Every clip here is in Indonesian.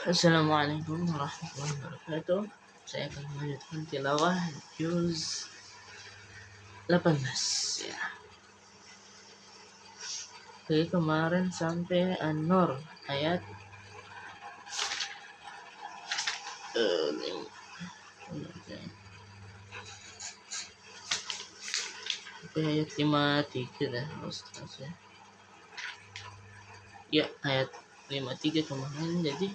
Assalamualaikum warahmatullahi wabarakatuh. Saya akan melanjutkan tilawah juz 18 ya. Oke, kemarin sampai An-Nur ayat ayat 53 dah Ustaz ya. Ya, ayat 53 kemarin. Jadi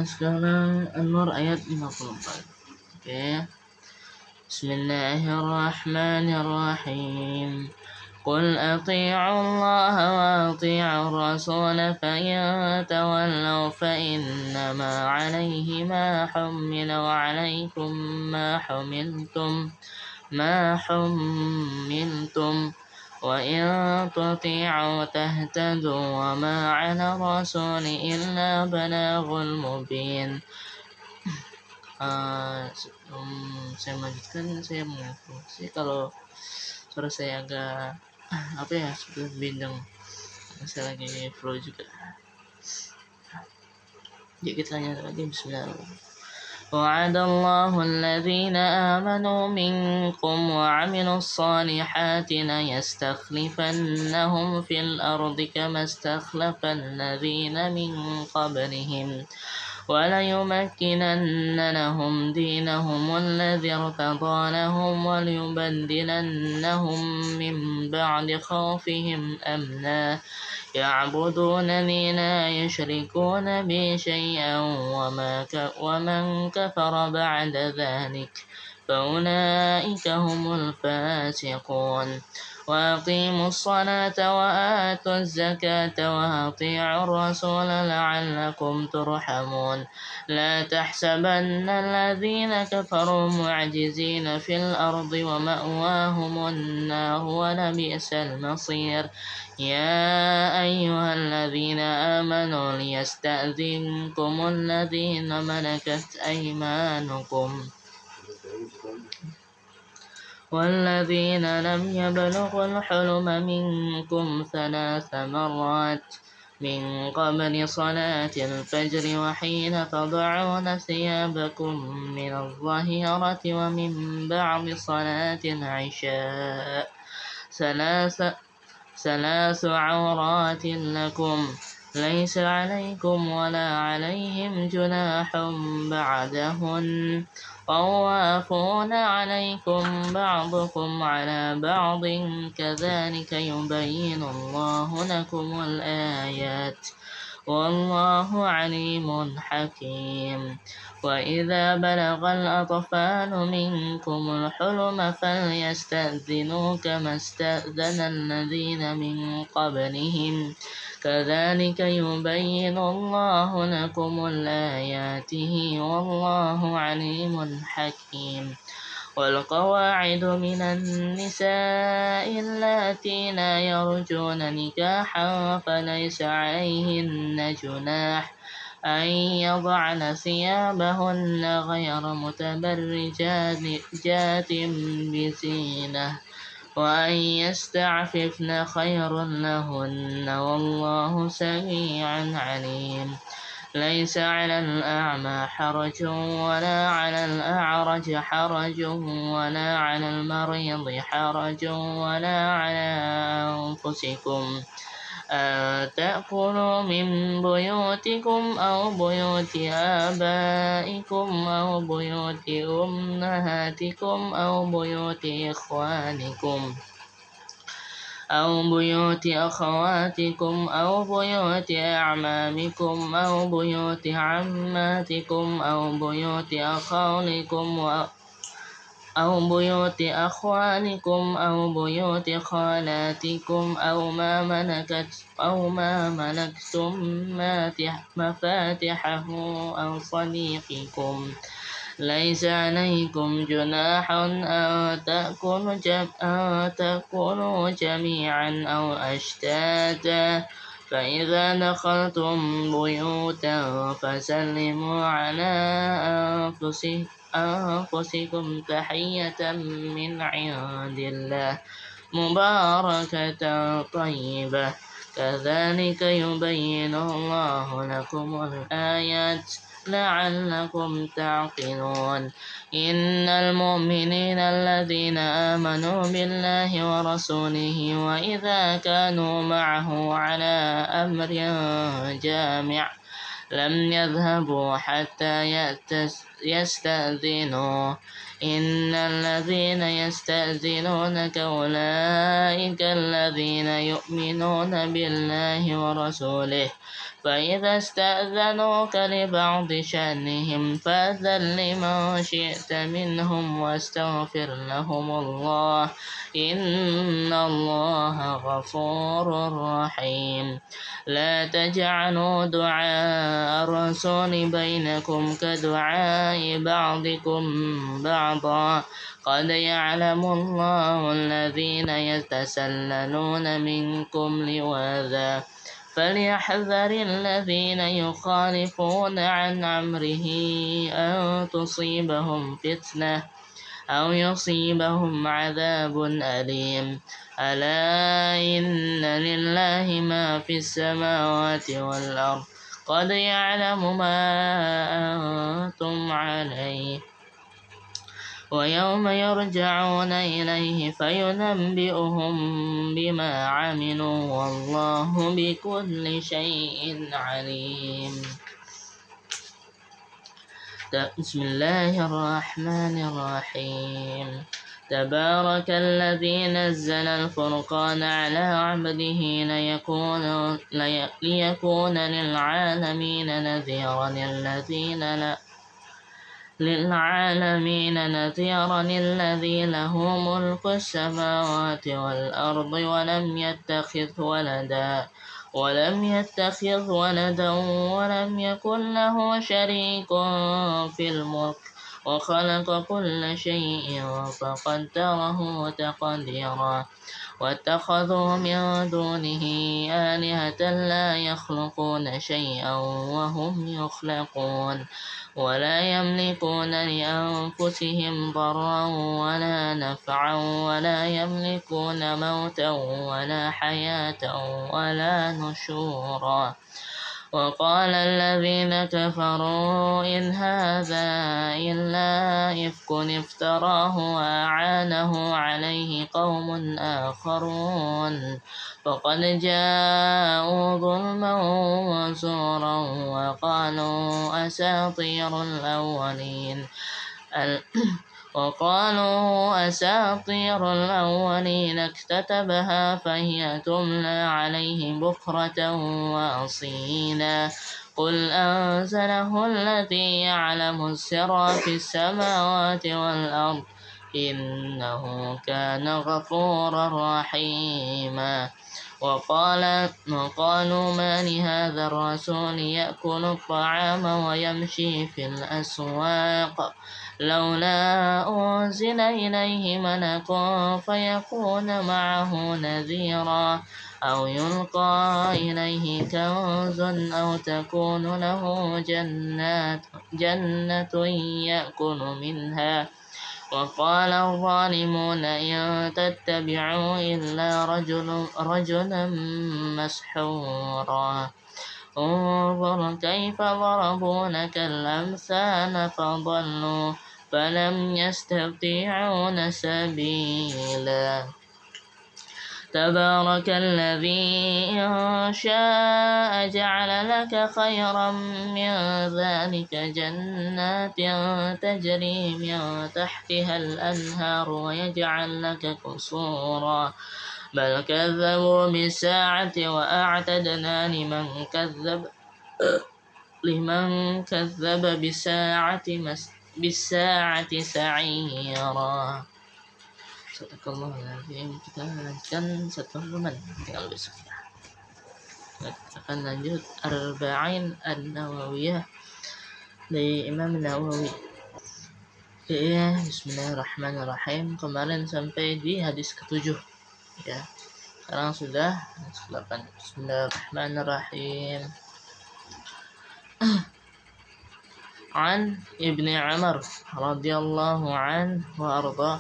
sekarang An-Nur ayat 54. Oke. Bismillahirrahmanirrahim. قل أطيعوا الله وأطيعوا الرسول فإن تولوا فإنما عليه ما حمل وعليكم ما حملتم وإن تطيعوا تهتدوا وما على الرسول إلا بلاغ المبين. Sebelum saya melanjutkan, saya mengaku sih kalau suara saya agak sudah bindeng, saya lagi flu juga. Jadi kita lanjut lagi. Bismillahirrahmanirrahim. وعد الله الذين آمنوا منكم وعملوا الصالحات ليستخلفنهم في الأرض كما استخلف الذين من قبلهم وليمكنن لهم دينهم الذي ارتضى لهم وليبدلنهم من بعد خوفهم أمنا يعبدونني لا يشركون بي شيئا ومن كفر بعد ذلك فأولئك هم الفاسقون. وأقيموا الصلاة وآتوا الزكاة وأطيعوا الرسول لعلكم ترحمون. لا تحسبن الذين كفروا معجزين في الأرض ومأواهم النار ولبئس المصير. يا أيها الذين آمنوا ليستأذنكم الذين ملكت أيمانكم والذين لم يبلغوا الحلم منكم 3 مرات من قبل صلاة الفجر وحين تضعون ثيابكم من الظهيرة ومن بعد صلاة العشاء. 3 عورات لكم ليس عليكم ولا عليهم جناح بعدهن طوافون عليكم بعضكم على بعض كذلك يبين الله لكم الآيات والله عليم حكيم. وإذا بلغ الأطفال منكم الحلم فليستأذنوا كما استأذن الذين من قبلهم كذلك يبين الله لكم الآياته والله عليم حكيم. والقواعد من النساء اللاتي لا يرجون نكاحا فليس عليهن جناح أن يضعن ثيابهن غير متبرجات بزينة وأن يستعففن خير لهن والله سميع عليم. ليس على الأعمى حرج ولا على الأعرج حرج ولا على المريض حرج ولا على أنفسكم أن تأكلوا من بيوتكم أو بيوت آبائكم أو بيوت أمهاتكم أو بيوت إخوانكم أو بيوت أخواتكم أو بيوت أعمامكم أو بيوت عماتكم أو بيوت أخوالكم أو بيوت أخوالكم أو بيوت خالاتكم أو ما ملكتم مفاتحه أو صديقكم. ليس عليكم جناح أن تأكلوا جميعا أو أشتاتا فإذا دخلتم بيوتا فسلموا على أنفسكم تحية من عند الله مباركة طيبة كذلك يبين الله لكم الآيات لعلكم تعقلون. إن المؤمنين الذين آمنوا بالله ورسوله وإذا كانوا معه على أمر جامع لم يذهبوا حتى يستأذنوه. إن الذين يستأذنونك أولئك الذين يؤمنون بالله ورسوله، فإذا استأذنوك لبعض شأنهم فأذن لمن شئت منهم واستغفر لهم الله، إن الله غفور رحيم. لا تجعلوا دعاء الرسول بينكم كدعاء بعضكم بعضا، قد يعلم الله الذين يتسللون منكم لواذا، فليحذر الذين يخالفون عن أمره أن تصيبهم فتنة أو يصيبهم عذاب أليم. ألا إن لله ما في السماوات والأرض، قد يعلم ما أنتم عليه، ويوم يرجعون إليه فينبئهم بما عملوا، والله بكل شيء عليم. بسم الله الرحمن الرحيم. تبارك الذي نزل الفرقان على عبده ليكون للعالمين نذيرا الذي له ملك السماوات والأرض ولم يتخذ ولدا ولم يكن له شريك في الملك، وخلق كل شيء فقدره تقديرا. واتخذوا من دونه آلهة لا يخلقون شيئا وهم يخلقون، ولا يملكون لأنفسهم ضرا ولا نفعا، ولا يملكون موتا ولا حياة ولا نشورا. وقال الذين كفروا إن هذا إلا إفك افتراه وأعانه عليه قوم آخرون، فقد جاءوا ظلما وزورا وقالوا أساطير الأولين اكتتبها فهي تملى عليه بكرة وأصيلا. قل أنزله الذي يعلم السر في السماوات والأرض، إنه كان غفورا رحيما. وقالوا ما لهذا الرسول يأكل الطعام ويمشي في الأسواق، لولا أنزل إليه ملك فيكون معه نذيرا، أو يلقى إليه كنز أو تكون له جنة يأكل منها. وقال الظالمون إن تتبعوا إلا رجلا مسحورا. انظر كيف ضربوا لك الأمثال فضلوا فلم يستطيعون سبيلا. تبارك الذي إن شاء جعل لك خيرا من ذلك جنات تجري من تحتها الأنهار ويجعل لك قصورا، بل كذبوا بالساعة وأعتدنا لمن كذب بالساعة سعيرا. Sadaqallahul. Kita lanjutkan satu halaman tinggal besok ya. Kita akan lanjut Arba'in An-Nawawiyah dari Imam Nawawi. Ya, Bismillahirrahmanirrahim. Kemarin sampai di hadis ke-7 ya. Sekarang sudah hadis ke-8. Bismillahirrahmanirrahim. An Ibni Umar radhiyallahu anhu wa ardhah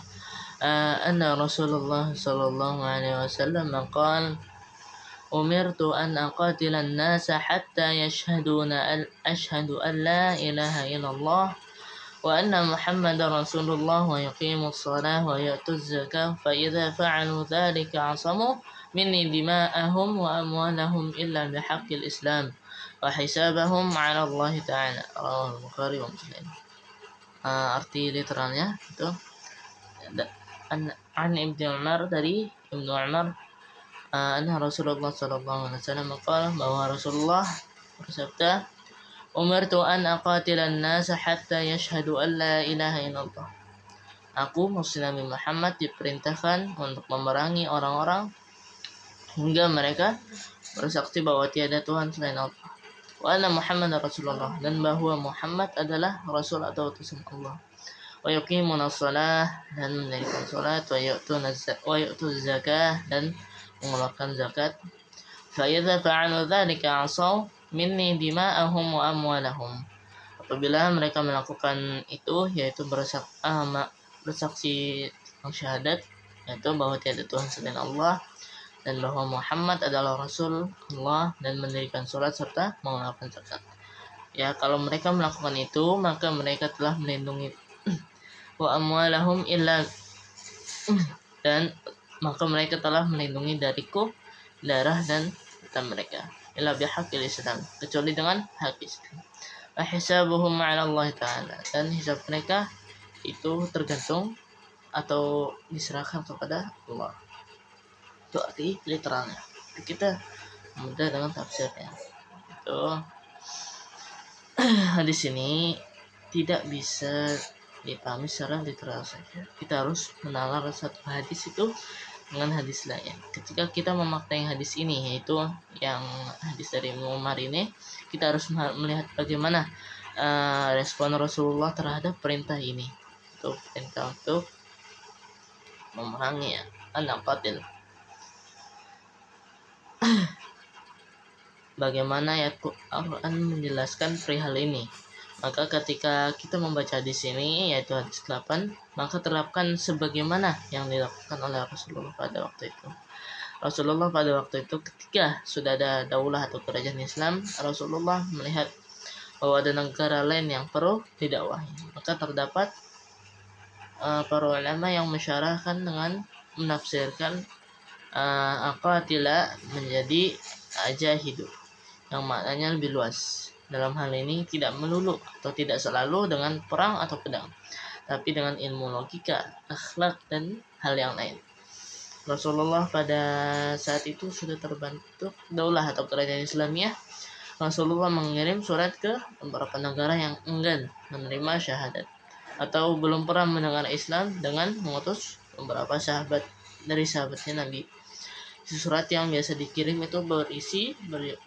أن رسول الله صلى الله عليه وسلم قال umirtu an aqatilan nasa hatta yashhaduna ashhadu an la ilaha illallah wa anna muhammadar rasulullah wa yuqimus salah wa yu'tuz zakah fa idza fa'alu dhalika 'asamu minni dima'ahum wa amwalahum illa bihaqqil islam wa hisabahum 'ala Allah ta'ala. Rawahu Bukhari wa Muslim. Arti literalnya itu an Ibnu Umar, dari Ibnu Umar, anna Rasulullah sallallahu alaihi wasallam qala, bahwa Rasulullah bersabda, umirtu an aqatilan nasa hatta yashhadu an la ilaha illallah. Aku, maksudnya Nabi Muhammad, diperintahkan untuk memerangi orang-orang hingga mereka bersaksi bahwa tiada Tuhan selain Allah. Wa anna Muhammad Rasulullah, dan bahwa Muhammad adalah Rasul atau utusan Allah. Wa yuqimuna shalah, dan mendirikan salat, wa yu'tuz zakah, dan mengeluarkan zakat. Fa idza fa'alu dzalika 'asaw minni dima'ahum wa amwalahum. Apabila mereka melakukan itu, yaitu bersaksi syahadat, yaitu bahwa tiada Tuhan selain Allah dan bahwa Muhammad adalah Rasul Allah, dan mendirikan salat serta mengeluarkan zakat. Ya, kalau mereka melakukan itu, maka mereka telah melindungi wa amwalahum illa, dan maka mereka telah melindungi dariku darah dan harta mereka, illa bihaqqil Islam, kecuali dengan hak Islam. Wa hisabuhum 'ala Allah ta'ala, dan hisab mereka itu tergantung atau diserahkan kepada Allah. Itu arti literalnya. Kita mudah dengan tafsirnya. Itu hadis ini tidak bisa dipahami secara literal saja. Kita harus menalar satu hadis itu dengan hadis lain. Ketika kita memaknai hadis ini, yaitu yang hadis dari Ibnu Umar ini, kita harus melihat bagaimana respon Rasulullah terhadap perintah ini. Itu perintah untuk memerangi al-qatil. Bagaimana ayat Al-Quran menjelaskan perihal ini? Maka ketika kita membaca di sini, yaitu hadis 8, maka terapkan sebagaimana yang dilakukan oleh Rasulullah pada waktu itu. Rasulullah pada waktu itu, ketika sudah ada daulah atau kerajaan Islam, Rasulullah melihat bahwa ada negara lain yang perlu didakwahi. Maka terdapat para ulama yang mensyarahkan dengan menafsirkan aqatila menjadi ajahidu, yang maknanya lebih luas. Dalam hal ini tidak melulu atau tidak selalu dengan perang atau pedang, tapi dengan ilmu logika, akhlak, dan hal yang lain. Rasulullah pada saat itu sudah terbentuk daulah atau kerajaan Islamiyah. Rasulullah mengirim surat ke beberapa negara yang enggan menerima syahadat atau belum pernah mendengar Islam, dengan mengutus beberapa sahabat dari sahabatnya Nabi. Surat yang biasa dikirim itu berisi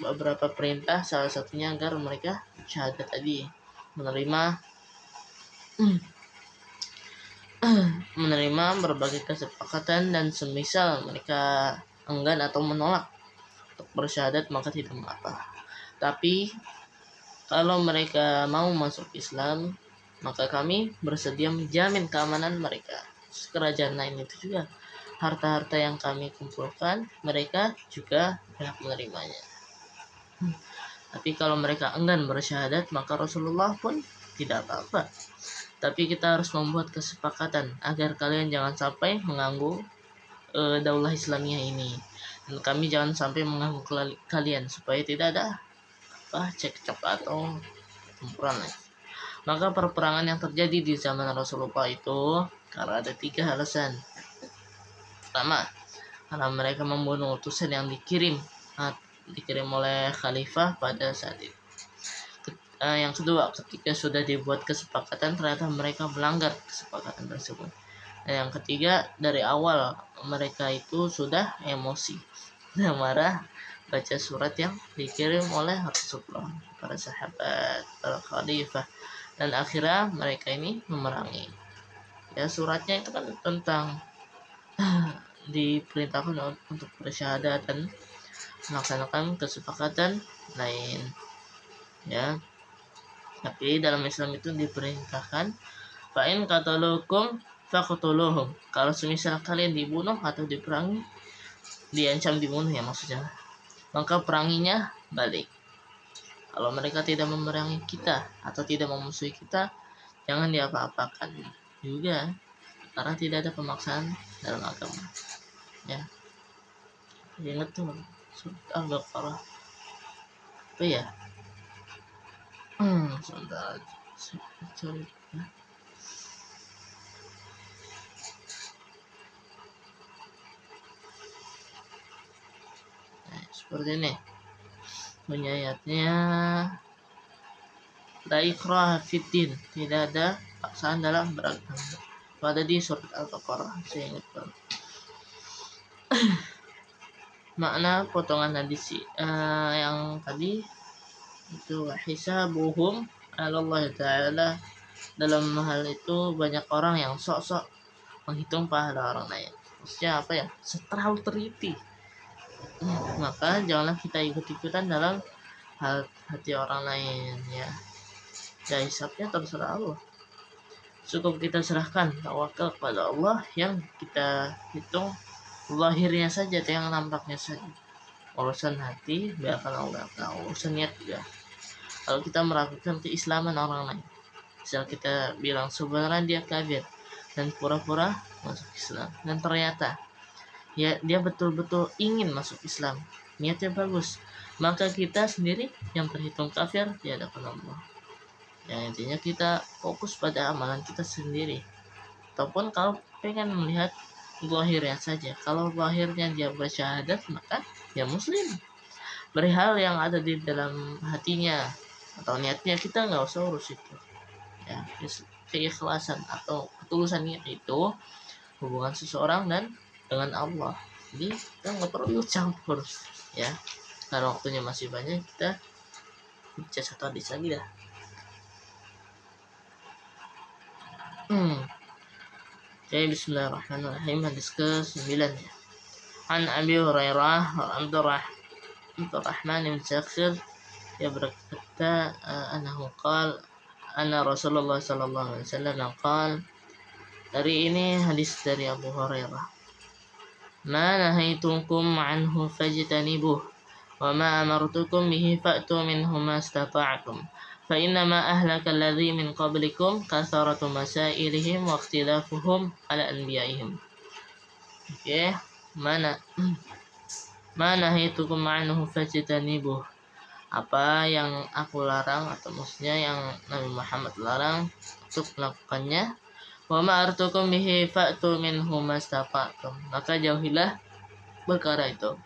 beberapa perintah, salah satunya agar mereka syahadat tadi, menerima berbagai kesepakatan, dan semisal mereka enggan atau menolak untuk bersyahadat maka tidak mengapa. Tapi kalau mereka mau masuk Islam, maka kami bersedia menjamin keamanan mereka. Kerajaan lain itu juga, harta-harta yang kami kumpulkan, mereka juga berhak menerimanya. Tapi kalau mereka enggan bersyahadat, maka Rasulullah pun tidak apa-apa. Tapi kita harus membuat kesepakatan agar kalian jangan sampai mengganggu daulah Islamiyah ini, dan kami jangan sampai mengganggu kalian, supaya tidak ada cekcok atau pertempuran. Maka perperangan yang terjadi di zaman Rasulullah itu karena ada 3 alasan. Pertama, karena mereka membunuh utusan yang dikirim oleh khalifah pada saat itu. Yang kedua, ketika sudah dibuat kesepakatan, ternyata mereka melanggar kesepakatan tersebut. Dan yang ketiga, dari awal mereka itu sudah emosi dan marah baca surat yang dikirim oleh Rasulullah, para sahabat, para khalifah, dan akhirnya mereka ini memerangi. Ya, suratnya itu kan tentang diperintahkan untuk bersyahadat dan melaksanakan kesepakatan lain, ya. Tapi dalam Islam itu diperintahkan fa'in qatalukum faqtuluhum, kalau semisal kalian dibunuh atau diperangi, diancam dibunuh ya maksudnya, maka peranginya balik. Kalau mereka tidak memerangi kita atau tidak memusuhi kita, jangan diapa-apakan juga, karena tidak ada pemaksaan dalam agama. Ya, ingat tuh surat Al-Baqarah. Apa ya? Sebentar. Sorry. Nah, seperti ini. Punya ayatnya. La ikraha fiddin, tidak ada paksaan dalam beragama. Itu ada di surat Al-Baqarah, saya ingat banget. Makna potongan hadis yang tadi itu hisabuhum Allah Ta'ala, dalam hal itu banyak orang yang sok-sok menghitung pahala orang lain. Maksudnya apa ya? Terlalu teliti. Maka janganlah kita ikut-ikutan dalam hati orang lain ya. Ya, hisabnya terserah Allah. Cukup kita serahkan tawakal kepada Allah, yang kita hitung lahirnya saja, yang nampaknya saja. Urusan hati biarkan Allah tahu, urusan niat juga. Kalau kita meragukan keislaman orang lain, misal kita bilang sebenarnya dia kafir dan pura-pura masuk Islam, dan ternyata ya dia betul-betul ingin masuk Islam, niatnya bagus, maka kita sendiri yang terhitung kafir di hadapan Allah. Ya, intinya kita fokus pada amalan kita sendiri. Ataupun kalau pengen melihat zahirnya saja, kalau zahirnya dia bersyahadat, maka dia muslim. Berhal yang ada di dalam hatinya atau niatnya, kita nggak usah urus itu ya. Keikhlasan atau ketulusan niat itu hubungan seseorang dan dengan Allah, jadi kita nggak perlu campur ya. Karena waktunya masih banyak, kita baca satu hadis lagi dah. Jadi bismillahirrahmanirrahim, hadis ke-9 ya. An Abi Hurairah Abdurrahman bin Sakhir, dia berkata anahu qala anna Rasulullah sallallahu alaihi wasallam qala. Dari ini hadis dari Abu Hurairah. Ma nahaitukum anhu fajtanibuh wa ma amartukum bihi fa'tu minhu ma istata'tum. Fa innama ahlaka alladhi min qablikum kasaratu masailihim wa ikhtilafuhum ala anbiya'ihim. Oke, mana nahitukum anhu fajtanibuh, apa yang aku larang, atau maksudnya yang Nabi Muhammad larang untuk melakukannya. Wa ma artukum bihi fa'tu minhu mastata'tum, maka jauhilah perkara itu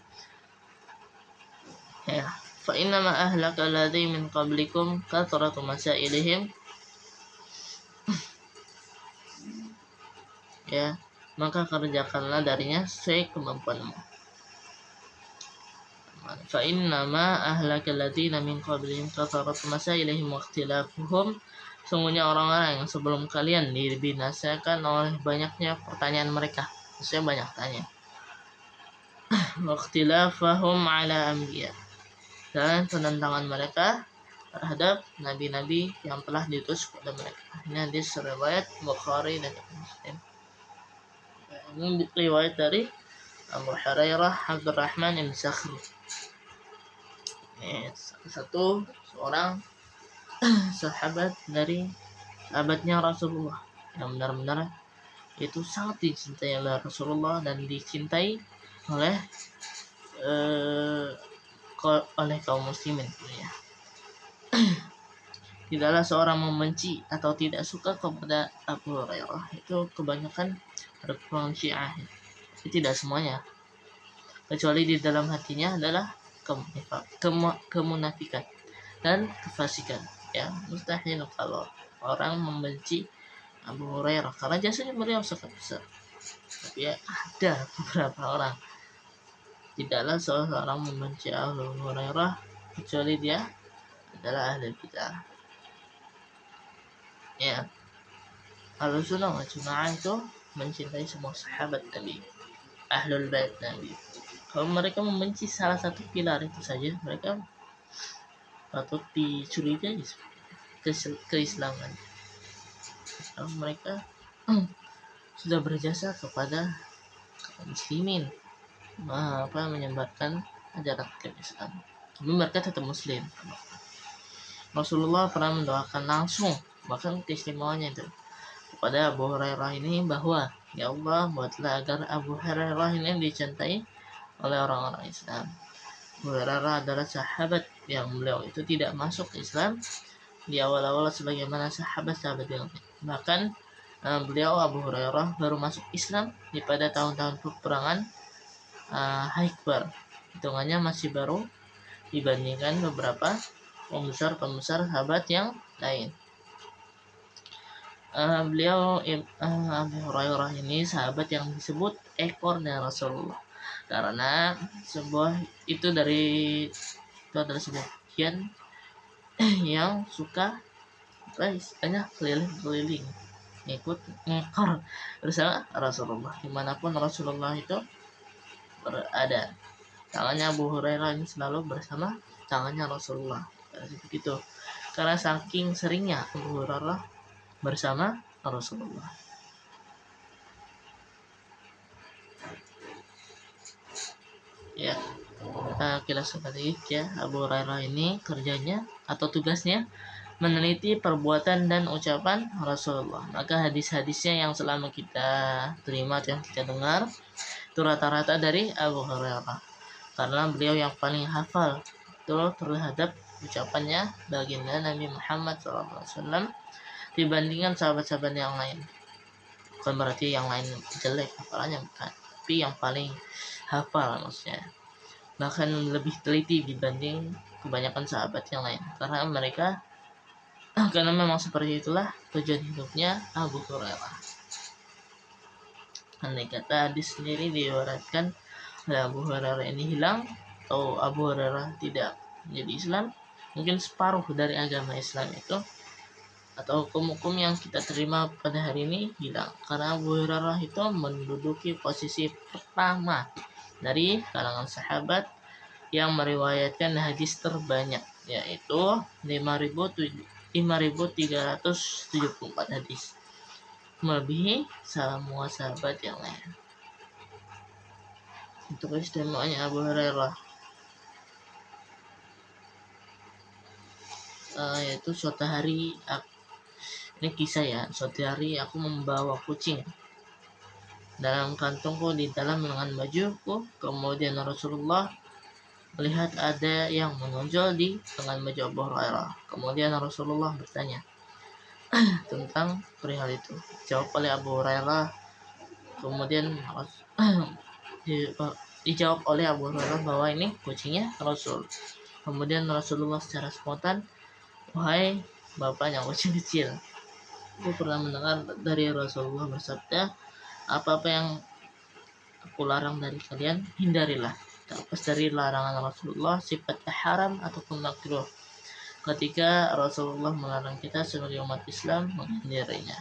ya. Fa inna ma ahlaka alladhi min qablikum kathratu masailihim, ya, maka kerjakanlah darinya sesuai kemampuanmu. Fa inna ma ahlaka alladhina min qablihim kathratu masailihim wa ikhtilafuhum, sungguhnya orang-orang yang sebelum kalian dibinasakan oleh banyaknya pertanyaan mereka, maksudnya banyak tanya. Wa ikhtilafahum ala anbiya, dan penentangan mereka terhadap nabi-nabi yang telah diutus kepada mereka. Ini hadis riwayat Bukhari dan Muslim. Ini riwayat dari Abu Hurairah Abdurrahman bin Sakhir. Ini seorang sahabat dari sahabatnya Rasulullah yang benar-benar itu sangat dicintai oleh Rasulullah dan dicintai oleh kaum muslimin ya. Tidaklah seorang membenci atau tidak suka kepada Abu Hurairah, itu kebanyakan berkurang Syiah, itu tidak semuanya, kecuali di dalam hatinya adalah kemunafikan dan kefasikan ya. Mustahil kalau orang membenci Abu Hurairah karena jasanya beliau sangat besar. Tapi ya, ada beberapa orang, tidaklah seorang membenci Abu Hurairah kecuali dia adalah ahli bidah ya. Ahlussunnah wal Jamaah itu mencintai semua sahabat Nabi, ahlul bait Nabi. Kalau mereka membenci salah satu pilar itu saja, mereka patut dicurigai keislaman. Kalau mereka sudah berjasa kepada kaum muslimin, menyebarkan ajaran Islam, tapi mereka tetap muslim. Rasulullah pernah mendoakan langsung, bahkan keistimewaannya itu, kepada Abu Hurairah ini bahwa, ya Allah, buatlah agar Abu Hurairah ini dicintai oleh orang-orang Islam. Abu Hurairah adalah sahabat yang beliau itu tidak masuk Islam di awal-awal sebagaimana sahabat-sahabat yang lain. Bahkan beliau Abu Hurairah baru masuk Islam di pada tahun-tahun peperangan Khaybar. Hitungannya masih baru dibandingkan beberapa pembesar sahabat yang lain. Beliau Abu Hurairah ini sahabat yang disebut ekornya Rasulullah, karena itu adalah sebuah bagian yang suka istilahnya keliling ngikut ngekor bersama Rasulullah dimanapun Rasulullah itu berada. Tangannya Abu Hurairah ini selalu bersama tangannya Rasulullah. Begitu. Karena saking seringnya Abu Hurairah bersama Rasulullah. Ya, kilas sedikit ya. Abu Hurairah ini kerjanya atau tugasnya meneliti perbuatan dan ucapan Rasulullah. Maka hadis-hadisnya yang selama kita terima, yang kita dengar, itu rata-rata dari Abu Hurairah. Karena beliau yang paling hafal terhadap ucapannya baginda Nabi Muhammad SAW dibandingkan sahabat-sahabat yang lain. Bukan berarti yang lain jelek hafalannya, bukan, tapi yang paling hafal maksudnya. Bahkan lebih teliti dibanding kebanyakan sahabat yang lain. Karena memang seperti itulah tujuan hidupnya Abu Hurairah. Andai kata hadis sendiri diwariskan Abu Hurairah ini hilang atau Abu Hurairah tidak menjadi Islam, mungkin separuh dari agama Islam itu atau hukum-hukum yang kita terima pada hari ini hilang, karena Abu Hurairah itu menduduki posisi pertama dari kalangan sahabat yang meriwayatkan hadis terbanyak, yaitu 5.374 hadis, melebihi semua sahabat yang lain. Untuk istimewanya Abu Hurairah, yaitu suatu hari ini kisah ya, suatu hari aku membawa kucing dalam kantongku di dalam lengan bajuku. Kemudian Rasulullah melihat ada yang menonjol di lengan baju Abu Hurairah. Kemudian Rasulullah bertanya tentang perihal itu. Jawab oleh Abu Hurairah. Kemudian dijawab oleh Abu Hurairah bahwa ini kucingnya Rasul. Kemudian Rasulullah secara spontan, wahai bapaknya kucing kecil, aku pernah mendengar dari Rasulullah bersabda, apa-apa yang aku larang dari kalian hindarilah. Terlepas dari larangan Rasulullah sifatnya haram ataupun makruh, ketika Rasulullah melarang kita sebagai umat Islam menghindarinya.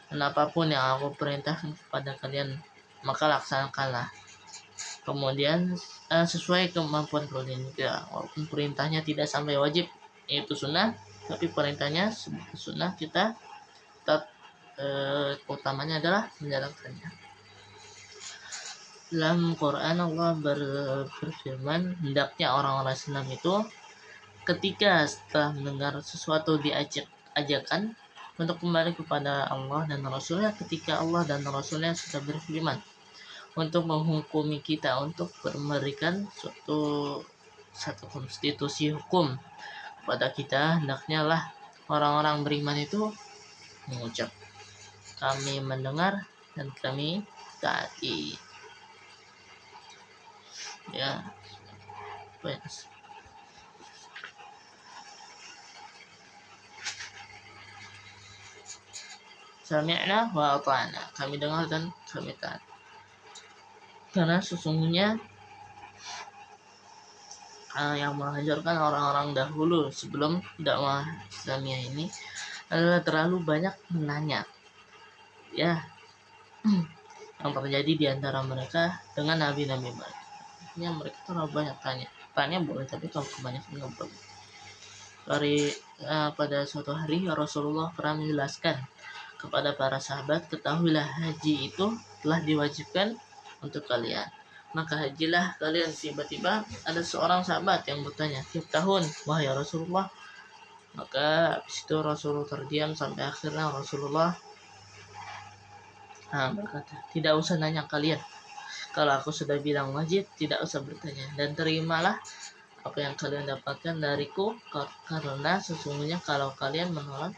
Dan apapun yang aku perintahkan kepada kalian, maka laksanakanlah. Kemudian sesuai kemampuan kalian juga, walaupun perintahnya tidak sampai wajib, yaitu sunnah, tapi perintahnya sunnah, kita tetap utamanya adalah menjalankannya. Dalam Quran Allah berfirman, hendaknya orang-orang Islam itu ketika setelah mendengar sesuatu ajakan untuk kembali kepada Allah dan Rasulnya, ketika Allah dan Rasulnya sudah berfirman untuk menghukumi kita, untuk memberikan satu konstitusi hukum kepada kita, hendaknya lah orang-orang beriman itu mengucap, kami mendengar dan kami taati. Ya, sami'na wa ata'na, kami dengar dan kami taat. Karena sesungguhnya yang menghancurkan orang-orang dahulu sebelum dakwah Islamiyah ini adalah terlalu banyak menanya, ya, yang terjadi di antara mereka dengan nabi-nabi mereka. Mereka terlalu banyak tanya boleh, tapi kalau kebanyakan nggak boleh. Pada suatu hari Rasulullah pernah menjelaskan kepada para sahabat, ketahuilah haji itu telah diwajibkan untuk kalian. maka hajilah kalian. Tiba-tiba ada seorang sahabat yang bertanya tiap tahun, wahai Rasulullah. Maka habis itu Rasulullah terdiam sampai akhirnya Rasulullah berkata, tidak usah nanya kalian. Kalau aku sudah bilang wajib, tidak usah bertanya. Dan terimalah apa yang kalian dapatkan dariku, karena sesungguhnya kalau kalian menolak,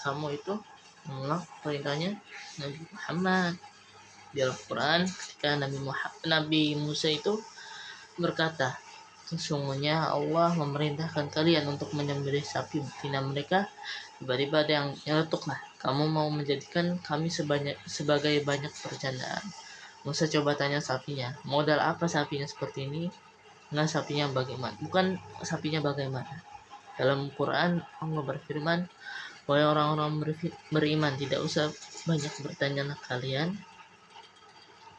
kamu itu menolak perintahnya Nabi Muhammad. Di Al-Quran ketika Nabi Musa itu berkata, sesungguhnya Allah memerintahkan kalian untuk menyembelih sapi betina mereka. Tiba-tiba ada yang nyeletuklah, kamu mau menjadikan kami sebagai banyak percandaan. Musa coba tanya sapinya, modal apa sapinya seperti ini? Nggak, sapinya bagaimana? Bukan sapinya bagaimana. Dalam Quran Allah berfirman, wahai orang-orang beriman, tidak usah banyak bertanya kalian.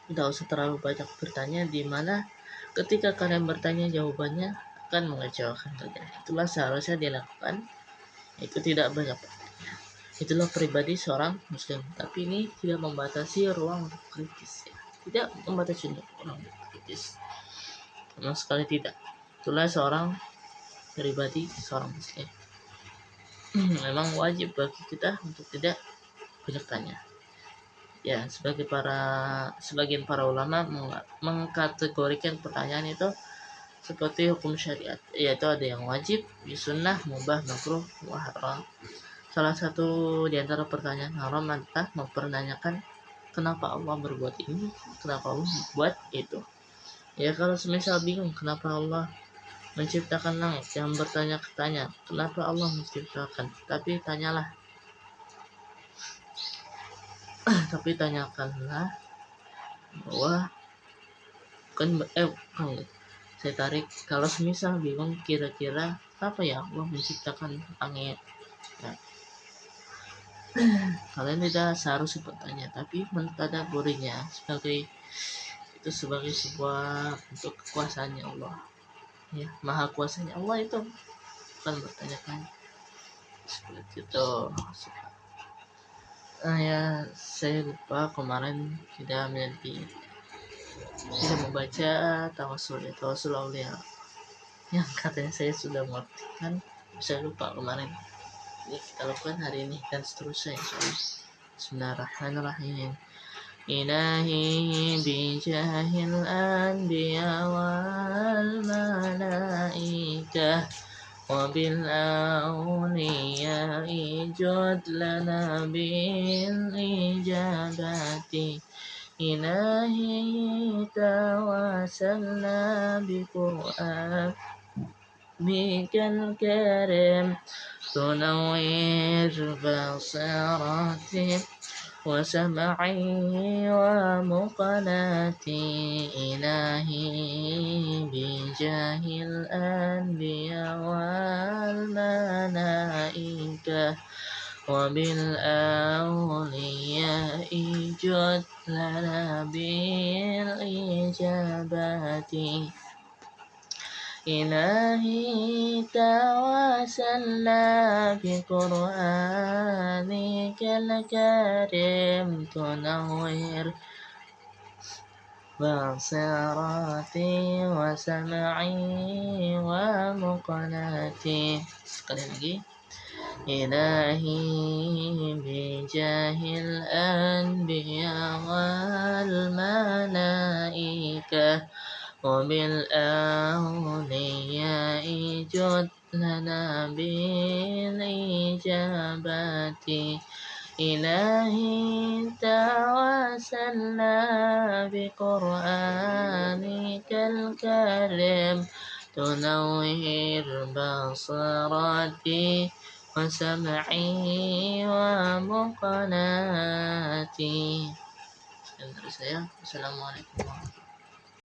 Tidak usah terlalu banyak bertanya, di mana ketika kalian bertanya jawabannya akan mengecewakan kalian. Itulah seharusnya dilakukan, itu tidak banyak bertanya. Itulah pribadi seorang muslim. Tapi ini tidak membatasi ruang untuk kritis ya. Tidak membatasi ruang untuk kritis. Sama sekali tidak. Itulah seorang pribadi seorang muslim. Memang wajib bagi kita untuk tidak banyak tanya. Ya, sebagian para ulama mengkategorikan pertanyaan itu seperti hukum syariat, yaitu ada yang wajib, sunnah, mubah, makruh, wa haram. Salah satu di antara pertanyaan haram adalah mempertanyakan kenapa Allah berbuat ini, kenapa Allah membuat itu. Ya, kalau semisal bingung kenapa Allah menciptakan langit, jangan bertanya-tanya kenapa Allah menciptakan, tapi tanyakanlah bahwa saya tarik, kalau semisal bingung kira-kira apa ya Allah menciptakan langit, nah, kalian tidak seharusnya bertanya, tapi mentadaburinya sebagai sebuah bentuk kekuasaannya Allah, ya, maha kuasanya Allah itu bukan bertanya-tanya seperti itu. Ya, saya lupa kemarin tidak membaca tawasul aulia yang katanya saya sudah mengertikan, saya lupa kemarin. Ini kita lakukan hari ini dan seterusnya. Bismillahirrahmanirrahim. Ilahi bijahil anbiya wal malaikah wa bil awliya'i jud lana bil ijabati. Ilahi tawasalna bi Qur'an bikal karim tunawwir basarati wa sam'i wa muqalati. Ilahi bijahil anbiya wal malaikah wa bil awliya'i jud lana bil ijabati. Ilahi tawasalna bi Qur'anikal karim tunawwir basarati wa sam'i wa muqalati. Sekali lagi. Ilahi bijahil anbiya wal malaikah wa bil awliya'i jud lana bil ijabati. Ilahi tawasalna bi Qur'anikal karim tunawwir basarati wa sam'i wa muqalati. Sekian dari saya. Assalamualaikum warahmatullahi wabarakatuh.